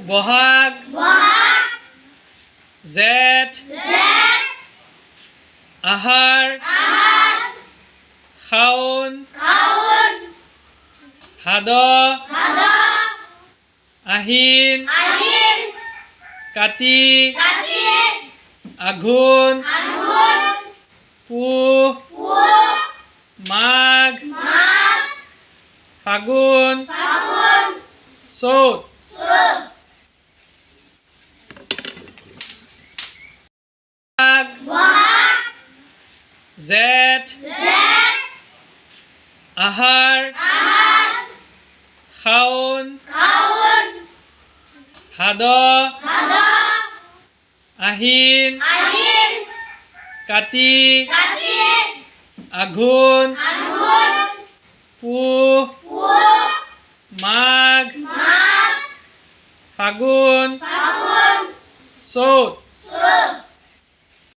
বহাগ জেঠ আহাৰ শাওণ ভাদ আহিন কাতি আঘোণ পুহ মাঘ ফাগুন চ'ত জেঠ আহাৰ শাওণ ভাদ আহিন কাতি আঘোণ পুহ মাঘ ফাগুন চ'ত